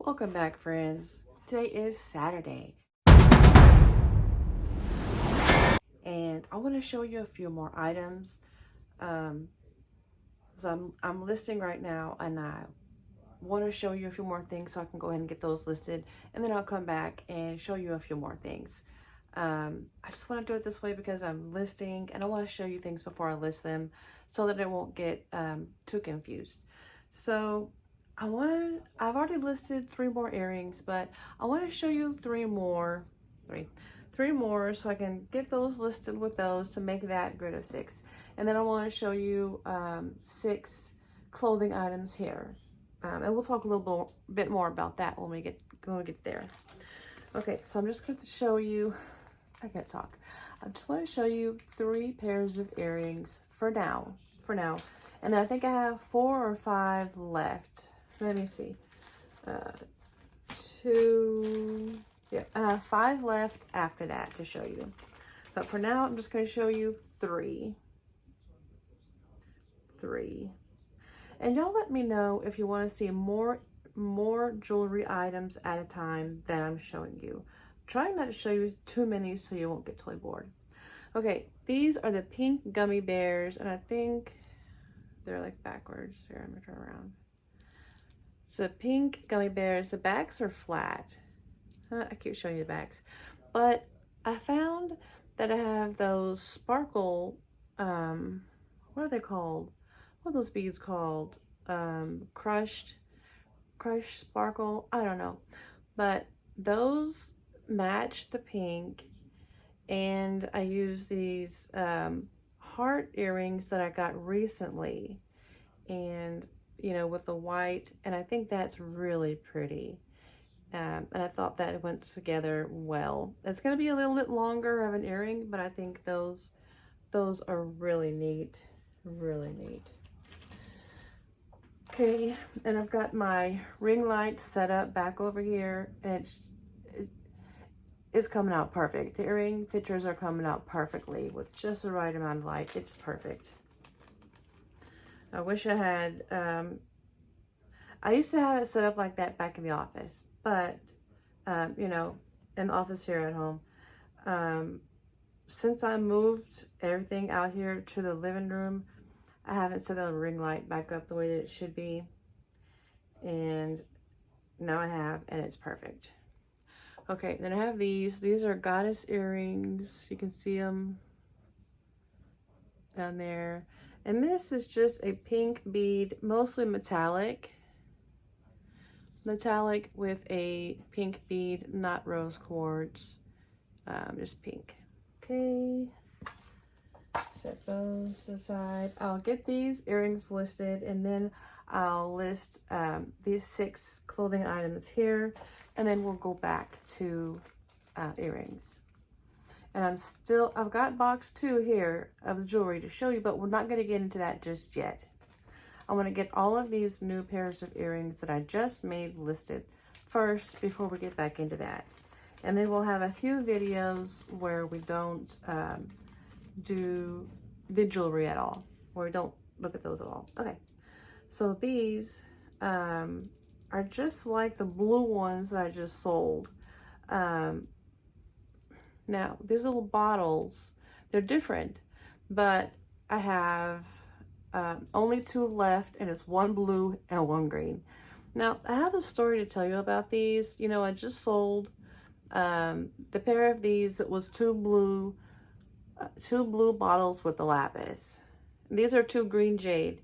Welcome back, friends. Today is Saturday, and I want to show you a few more items. So I'm listing right now, and I want to show you a few more things so I can go ahead and get those listed, and then I'll come back and show you a few more things. I just want to do it this way because I'm listing, and I want to show you things before I list them so that it won't get too confused. So I've already listed 3 more earrings, but I want to show you three more so I can get those listed with those to make that grid of 6. And then I want to show you 6 clothing items here. And we'll talk a little bit more about that when we get there. Okay, so I'm just going to show you, I can't talk. I just want to show you 3 pairs of earrings for now. And then I think I have 4 or 5 left. Let me see. 2, yeah, I have 5 left after that to show you. But for now, I'm just going to show you 3. And y'all let me know if you want to see more jewelry items at a time than I'm showing you. Trying not to show you too many so you won't get totally bored. Okay, these are the pink gummy bears, and I think they're like backwards. Here, I'm gonna turn around. So pink gummy bears, the backs are flat. I keep showing you the backs, but I found that I have those sparkle, what are they called? What are those beads called? Crushed sparkle, I don't know, but those match the pink. And I use these heart earrings that I got recently, and with the white, and I think that's really pretty. And I thought that went together well. It's going to be a little bit longer of an earring, but I think those are really neat. Okay, and I've got my ring light set up back over here, and it's coming out perfect. The earring pictures are coming out perfectly with just the right amount of light. It's perfect. I wish I had, I used to have it set up like that back in the office, but, in the office here at home, since I moved everything out here to the living room, I haven't set the ring light back up the way that it should be. And now I have, and it's perfect. Okay, then I have these. These are goddess earrings. You can see them down there. And this is just a pink bead, mostly metallic with a pink bead, not rose quartz, just pink. Okay, set those aside. I'll get these earrings listed, and then I'll list these 6 clothing items here, and then we'll go back to earrings. And I've got box 2 here of the jewelry to show you, but we're not going to get into that just yet. I want to get all of these new pairs of earrings that I just made listed first before we get back into that. And then we'll have a few videos where we don't do the jewelry at all, where we don't look at those at all. Okay, so these are just like the blue ones that I just sold. Now, these little bottles, they're different, but I have only 2 left, and it's 1 blue and 1 green. Now, I have a story to tell you about these. I just sold the pair of these. It was 2 blue bottles with the lapis. These are 2 green jade.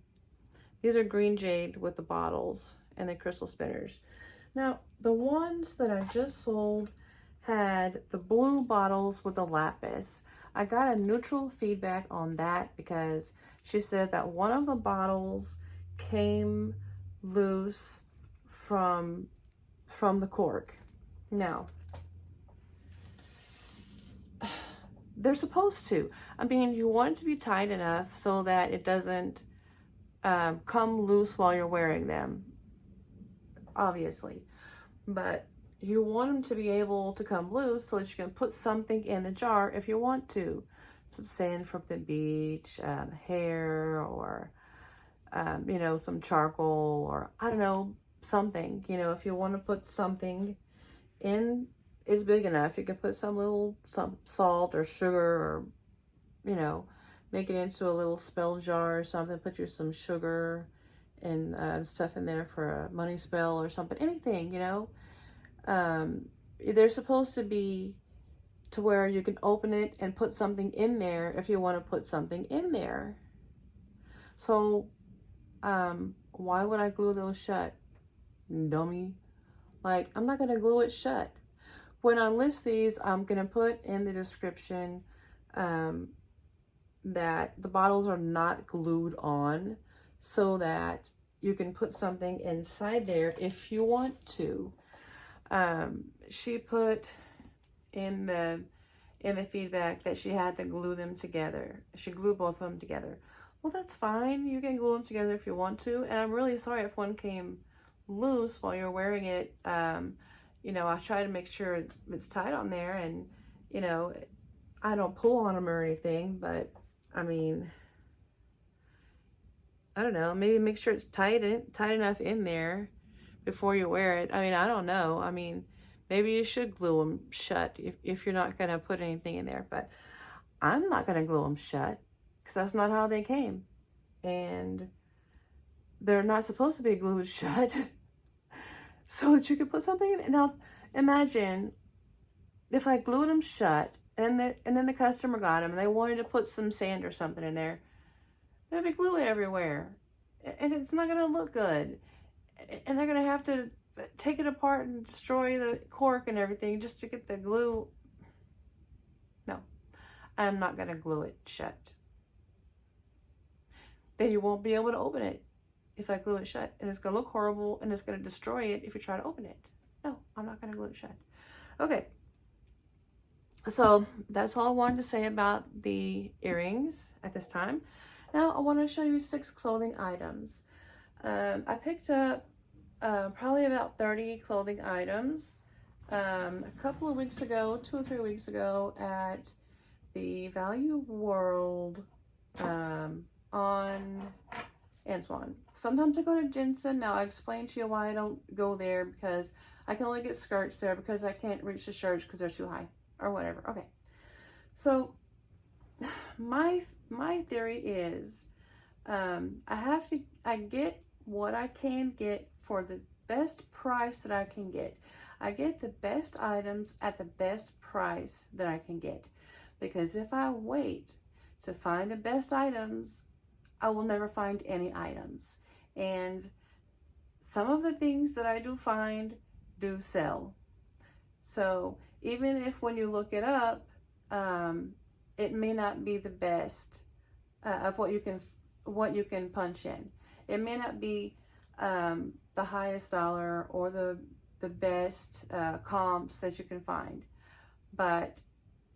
These are green jade with the bottles and the crystal spinners. Now, the ones that I just sold had the blue bottles with the lapis. I got a neutral feedback on that because she said that one of the bottles came loose from the cork. Now, they're supposed to. I mean, you want it to be tight enough so that it doesn't come loose while you're wearing them, obviously. But you want them to be able to come loose so that you can put something in the jar if you want to. Some sand from the beach, hair, or, some charcoal, or I don't know, something, you know, if you want to put something in is big enough, you can put some salt or sugar, or, you know, make it into a little spell jar or something. Put you some sugar and stuff in there for a money spell or something. Anything, you know. They're supposed to be to where you can open it and put something in there if you want to put something in there. So, why would I glue those shut? Dummy. Like, I'm not going to glue it shut. When I list these, I'm going to put in the description that the bottles are not glued on, so that you can put something inside there if you want to. She put in the feedback that she had to glue them together. She glued both of them together. Well, that's fine. You can glue them together if you want to. And I'm really sorry if one came loose while you're wearing it. You know, I try to make sure it's tight on there, and, you know, I don't pull on them or anything, but I mean, I don't know, maybe make sure it's tight enough in there before you wear it. I mean, I don't know. I mean, maybe you should glue them shut if you're not going to put anything in there, but I'm not going to glue them shut because that's not how they came. And they're not supposed to be glued shut so that you can put something in it. Now, imagine if I glued them shut and then the customer got them and they wanted to put some sand or something in there. There'd be glue everywhere, and it's not going to look good. And they're going to have to take it apart and destroy the cork and everything just to get the glue. No, I'm not going to glue it shut. Then you won't be able to open it if I glue it shut, and it's going to look horrible, and it's going to destroy it if you try to open it. No, I'm not going to glue it shut. Okay. So that's all I wanted to say about the earrings at this time. Now I want to show you 6 clothing items. I picked up probably about 30 clothing items a couple of weeks ago, 2 or 3 weeks ago, at the Value World on Antoine. Sometimes I go to Jensen. Now I explained to you why I don't go there, because I can only get skirts there because I can't reach the shirts because they're too high or whatever. Okay, so my theory is I get what I can get for the best price that I can get. I get the best items at the best price that I can get, because if I wait to find the best items, I will never find any items. And some of the things that I do find do sell. So even if when you look it up, it may not be the best of what you can punch in. It may not be the highest dollar or the best comps that you can find, but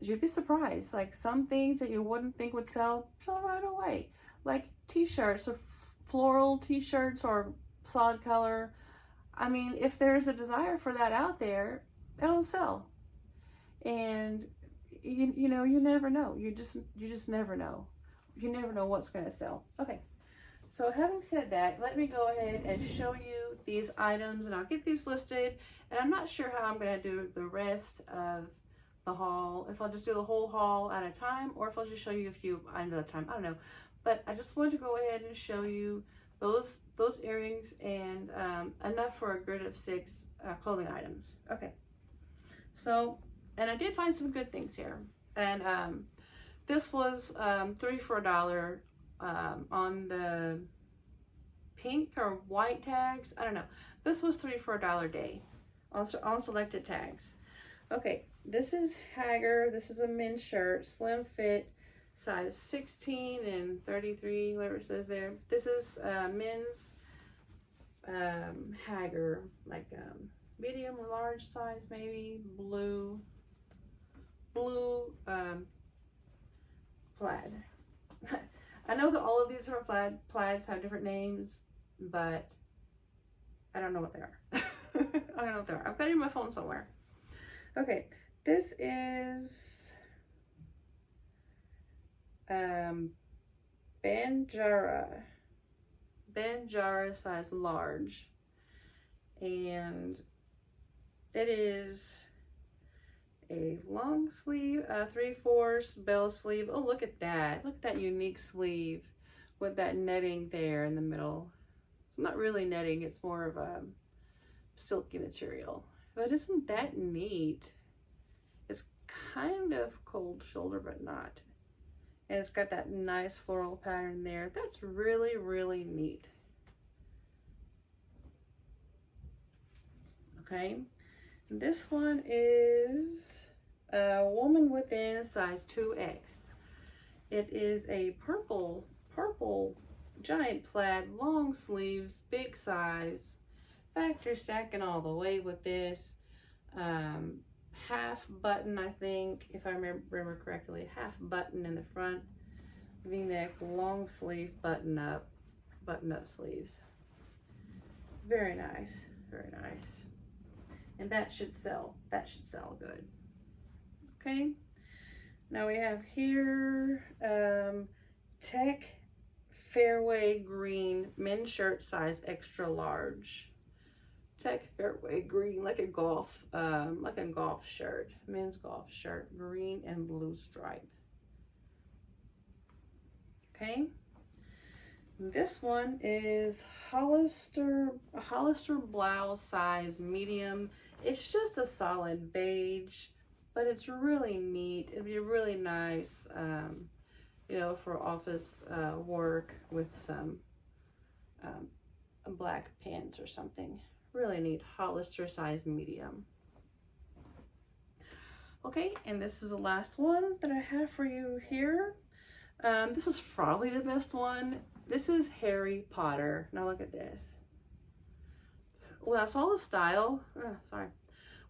you'd be surprised. Like, some things that you wouldn't think would sell right away, like t-shirts or floral t-shirts or solid color. I mean, if there's a desire for that out there, it'll sell. And you know, you never know. You just never know. You never know what's going to sell. Okay. So having said that, let me go ahead and show you these items, and I'll get these listed. And I'm not sure how I'm going to do the rest of the haul, if I'll just do the whole haul at a time, or if I'll just show you a few items at a time. I don't know. But I just wanted to go ahead and show you those earrings, and enough for a grid of 6 clothing items. Okay. So, and I did find some good things here. And this was 3 for $1 on the pink or white tags. I don't know. This was 3 for $1 day on selected tags. Okay, this is Hager. This is a men's shirt, slim fit, size 16 and 33, whatever it says there. This is men's Hager, like medium or large size, maybe blue plaid. I know that all of these are plaids have different names, but I don't know what they are. I don't know what they are. I've got it in my phone somewhere. Okay, this is Banjara size large. And it is a long sleeve, 3/4 bell sleeve. Oh, look at that. Look at that unique sleeve with that netting there in the middle. It's not really netting, it's more of a silky material. But isn't that neat? It's kind of cold shoulder, but not. And it's got that nice floral pattern there. That's really, really neat. Okay, this one is a Woman Within, size 2X. It is a purple giant plaid, long sleeves, big size, factory stacking all the way with this. Half button, I think, if I remember correctly, half button in the front, V-neck, long sleeve, button up sleeves. Very nice, very nice. And that should sell good. Okay, now we have here Tech Fairway Green men's shirt, size extra large. Tech Fairway Green, like a golf shirt, men's golf shirt, green and blue stripe. Okay, this one is Hollister blouse, size medium. It's just a solid beige, but it's really neat. It'd be really nice, you know, for office work with some black pants or something. Really neat. Hollister, size medium. Okay, and this is the last one that I have for you here. This is probably the best one. This is Harry Potter. Now look at this. When I saw the style,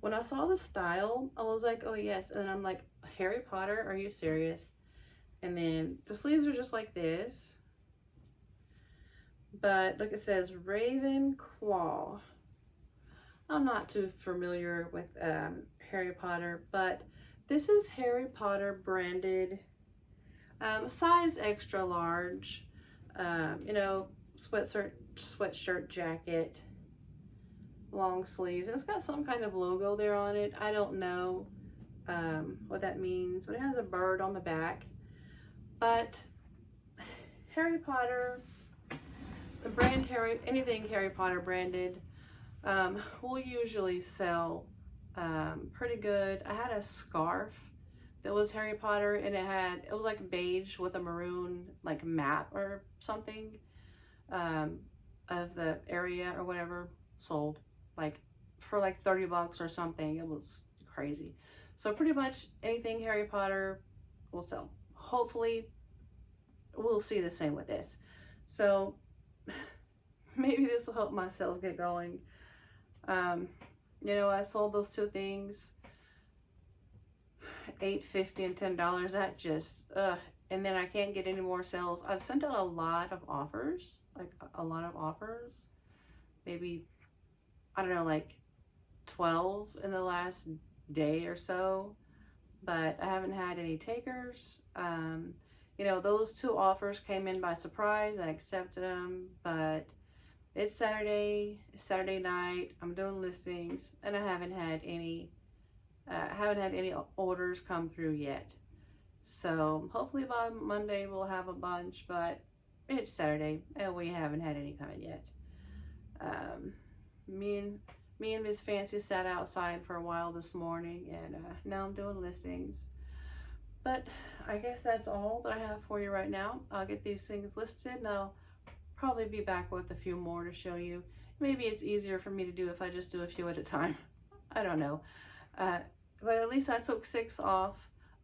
when I saw the style, I was like, oh yes. And then I'm like, Harry Potter, are you serious? And then the sleeves are just like this. But look, it says Ravenclaw. I'm not too familiar with Harry Potter, but this is Harry Potter branded, size extra large, you know, sweatshirt jacket, long sleeves, and it's got some kind of logo there on it. I don't know what that means, but it has a bird on the back. But Harry Potter, the brand anything Harry Potter branded, will usually sell pretty good. I had a scarf that was Harry Potter, and it was like beige with a maroon like map or something of the area or whatever, sold like for like $30 or something. It was crazy. So pretty much anything Harry Potter will sell. Hopefully we'll see the same with this. So maybe this will help my sales get going. You know, I sold those two things, $8.50 and $10. That just, and then I can't get any more sales. I've sent out a lot of offers, maybe, I don't know, like 12 in the last day or so, but I haven't had any takers. You know, those two offers came in by surprise. I accepted them, but it's Saturday night. I'm doing listings, and I haven't had any orders come through yet. So hopefully by Monday we'll have a bunch, but it's Saturday and we haven't had any coming yet. Me and Miss Fancy sat outside for a while this morning, and now I'm doing listings. But I guess that's all that I have for you right now. I'll get these things listed, and I'll probably be back with a few more to show you. Maybe it's easier for me to do if I just do a few at a time. I don't know. But at least I took 6 off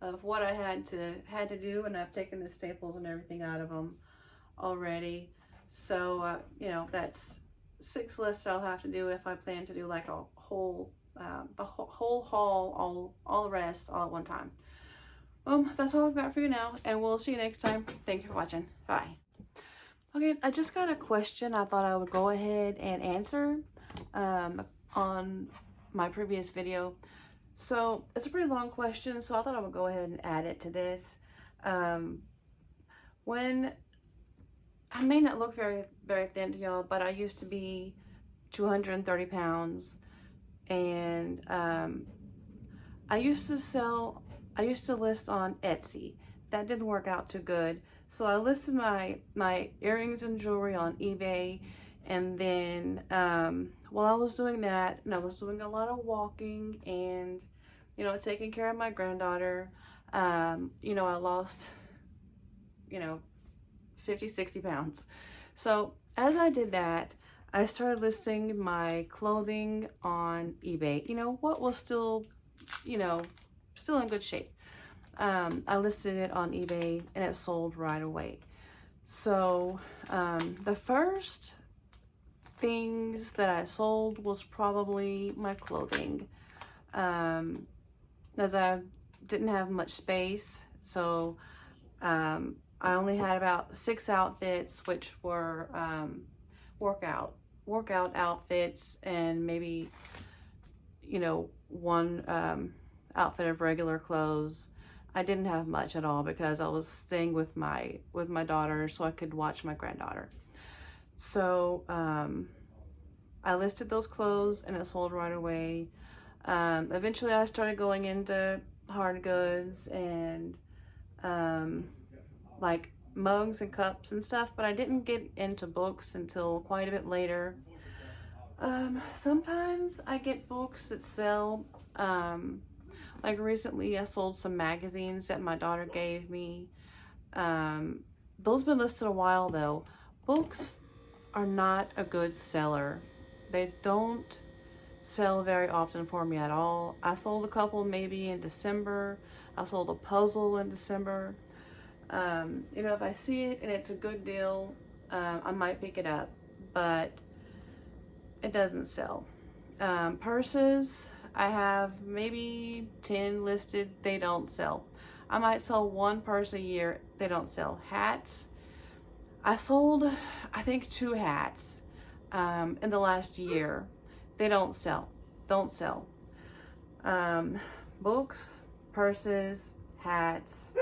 of what I had to do, and I've taken the staples and everything out of them already. So you know, that's 6 lists I'll have to do if I plan to do like a whole haul, all the rest all at one time. That's all I've got for you now, and we'll see you next time. Thank you for watching. Bye. Okay, I just got a question I thought I would go ahead and answer on my previous video. So it's a pretty long question, so I thought I would go ahead and add it to this. When I may not look very, very thin to y'all, but I used to be 230 pounds. And I used to list on Etsy. That didn't work out too good. So I listed my earrings and jewelry on eBay. And then while I was doing that, and I was doing a lot of walking and, you know, taking care of my granddaughter, you know, I lost, you know, 50, 60 pounds. So as I did that, I started listing my clothing on eBay. You know, what was still, you know, still in good shape. I listed it on eBay and it sold right away. So the first things that I sold was probably my clothing, as I didn't have much space. So I only had about 6 outfits, which were workout outfits, and maybe, you know, one outfit of regular clothes. I didn't have much at all because I was staying with my daughter so I could watch my granddaughter. So I listed those clothes and it sold right away. Eventually I started going into hard goods and like mugs and cups and stuff, but I didn't get into books until quite a bit later. Sometimes I get books that sell, like recently I sold some magazines that my daughter gave me. Those been listed a while though. Books are not a good seller. They don't sell very often for me at all. I sold a couple maybe in December. I sold a puzzle in December. You know, if I see it and it's a good deal, I might pick it up, but it doesn't sell. Purses, I have maybe 10 listed, they don't sell. I might sell one purse a year, they don't sell. Hats, I sold, I think 2 hats in the last year. They don't sell, books, purses, hats.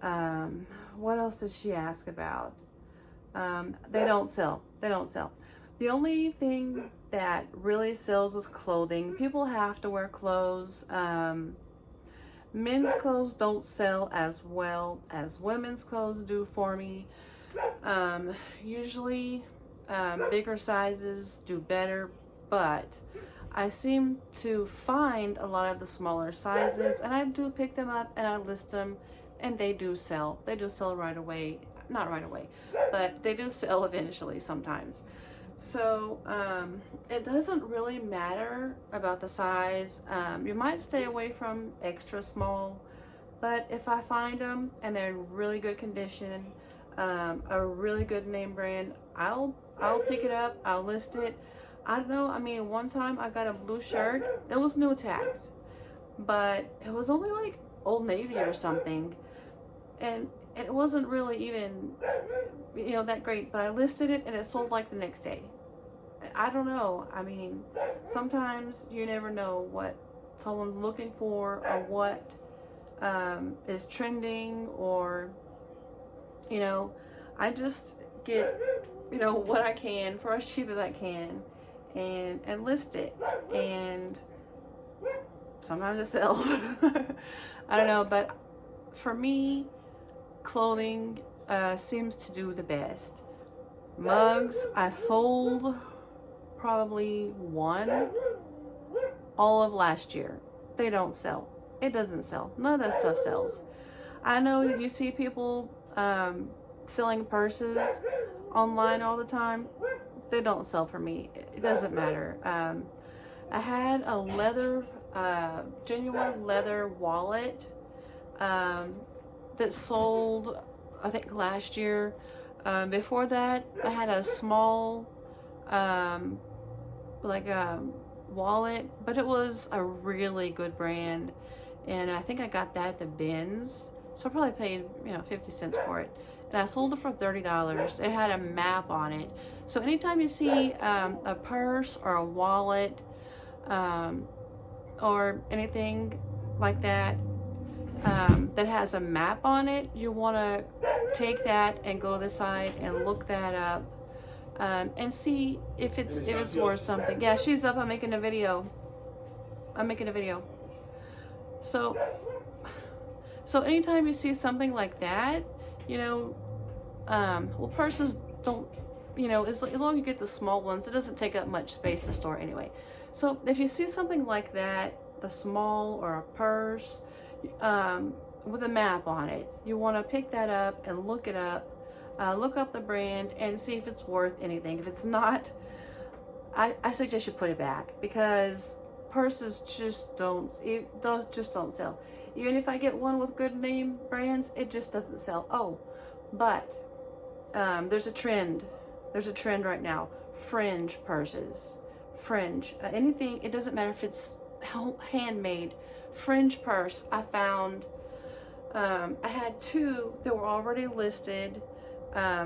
What else did she ask about? They don't sell. The only thing that really sells is clothing. People have to wear clothes. Men's clothes don't sell as well as women's clothes do for me. Usually bigger sizes do better, but I seem to find a lot of the smaller sizes, and I do pick them up and I list them, and they do sell. They do sell right away. Not right away, but they do sell eventually sometimes. So it doesn't really matter about the size. You might stay away from extra small, but if I find them and they're in really good condition, a really good name brand, I'll pick it up, I'll list it. I don't know, I mean, one time I got a blue shirt, it was no tax, but it was only like Old Navy or something, and it wasn't really even, you know, that great, but I listed it and it sold like the next day. I don't know, I mean, sometimes you never know what someone's looking for or what is trending, or, you know, I just get, you know, what I can for as cheap as I can and list it, and sometimes it sells. I don't know, but for me, clothing seems to do the best. Mugs, I sold probably 1 all of last year. They don't sell. It doesn't sell. None of that stuff sells. I know that you see people selling purses online all the time. They don't sell for me. It doesn't matter. I had a leather, genuine leather wallet that sold, I think, last year. Before that, I had a small, wallet, but it was a really good brand, and I think I got that at the bins, so I probably paid, you know, 50 cents for it, and I sold it for $30. It had a map on it, so anytime you see a purse or a wallet or anything like that that has a map on it, you want to take that and go to the site and look that up. and see if it's worth something. Yeah, she's up. I'm making a video. So anytime you see something like that, you know, well, purses don't, you know, as long as you get the small ones, it doesn't take up much space to store anyway. So if you see something like that, a small or a purse, with a map on it, you want to pick that up and look it up, look up the brand and see if it's worth anything. If it's not, I suggest you put it back, because purses just don't sell. Even if I get one with good name brands, it just doesn't sell. Oh, but there's a trend right now. Fringe purses, anything, it doesn't matter if it's handmade. Fringe purse, I found, I had two that were already listed,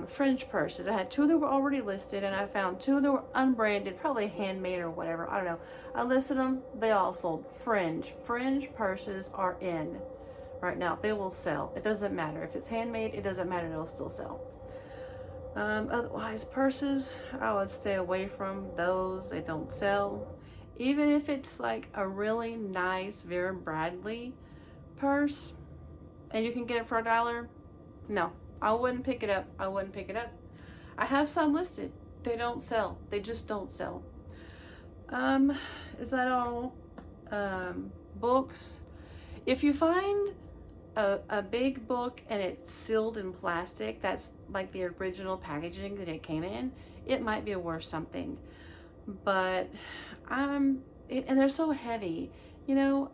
fringe purses. I had two that were already listed, and I found two that were unbranded, probably handmade or whatever, I don't know. I listed them, they all sold. Fringe purses are in right now. They will sell. It doesn't matter if it's handmade, it doesn't matter, it'll still sell. Otherwise, purses, I would stay away from those. They don't sell. Even if it's like a really nice Vera Bradley purse and you can get it for $1, no, I wouldn't pick it up. I have some listed. They don't sell. They just don't sell. Is that all? Books. If you find a big book and it's sealed in plastic, that's like the original packaging that it came in, it might be worth something. But and they're so heavy, you know.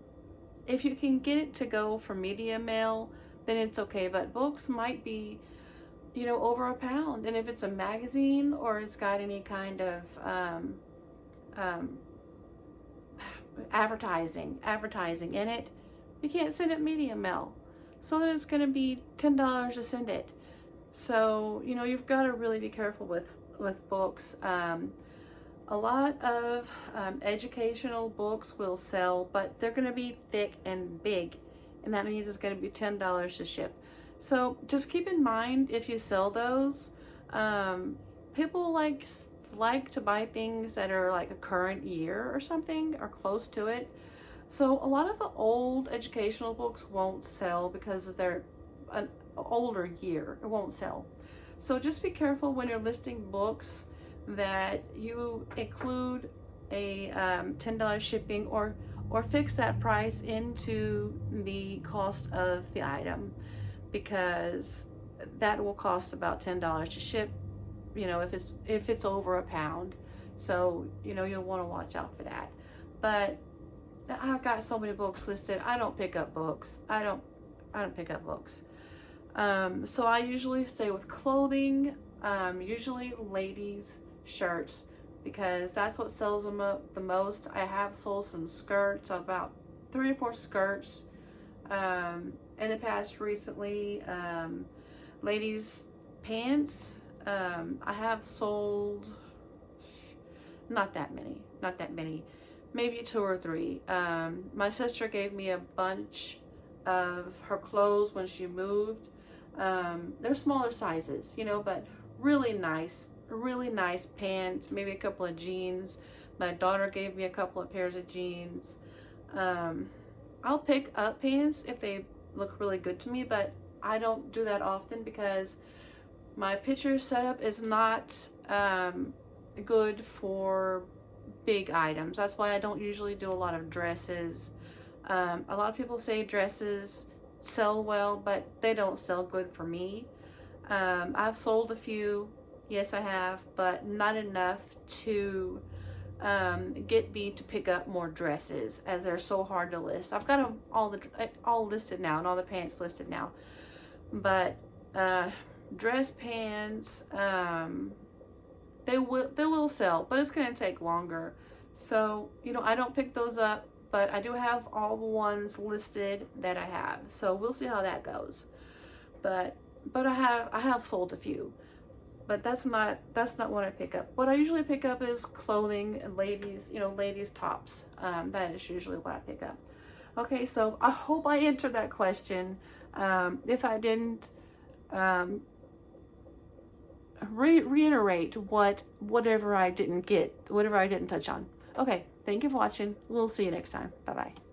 If you can get it to go for medium mail, then it's okay. But books might be, you know, over £1. And if it's a magazine or it's got any kind of advertising in it, you can't send it medium mail. So then it's going to be $10 to send it. So, you know, you've got to really be careful with books. A lot of educational books will sell, but they're going to be thick and big, and that means it's going to be $10 to ship. So just keep in mind, if you sell those, people like to buy things that are like a current year or something, or close to it. So a lot of the old educational books won't sell because they're an older year. It won't sell. So just be careful when you're listing books that you include a $10 shipping, or fix that price into the cost of the item, because that will cost about $10 to ship, you know, if it's over £1. So, you know, you'll want to watch out for that. But I've got so many books listed. I don't pick up books. I don't pick up books. So I usually stay with clothing, usually ladies' shirts, because that's what sells them up the most. I have sold some skirts, about 3 or 4 skirts in the past recently. Ladies' pants, I have sold not that many, maybe 2 or 3. My sister gave me a bunch of her clothes when she moved. They're smaller sizes, you know, but really nice pants, maybe a couple of jeans. My daughter gave me a couple of pairs of jeans. I'll pick up pants if they look really good to me, but I don't do that often because my picture setup is not good for big items. That's why I don't usually do a lot of dresses. A lot of people say dresses sell well, but they don't sell good for me. I've sold a few, yes I have, but not enough to get me to pick up more dresses, as they're so hard to list. I've got them all listed now, and all the pants listed now, but dress pants, they will sell, but it's going to take longer. So, you know, I don't pick those up, but I do have all the ones listed that I have. So we'll see how that goes. But I have sold a few, but that's not what I pick up. What I usually pick up is clothing and ladies tops. That is usually what I pick up. Okay, so I hope I answered that question. If I didn't, reiterate whatever I didn't get, whatever I didn't touch on. Okay, thank you for watching. We'll see you next time. Bye-bye.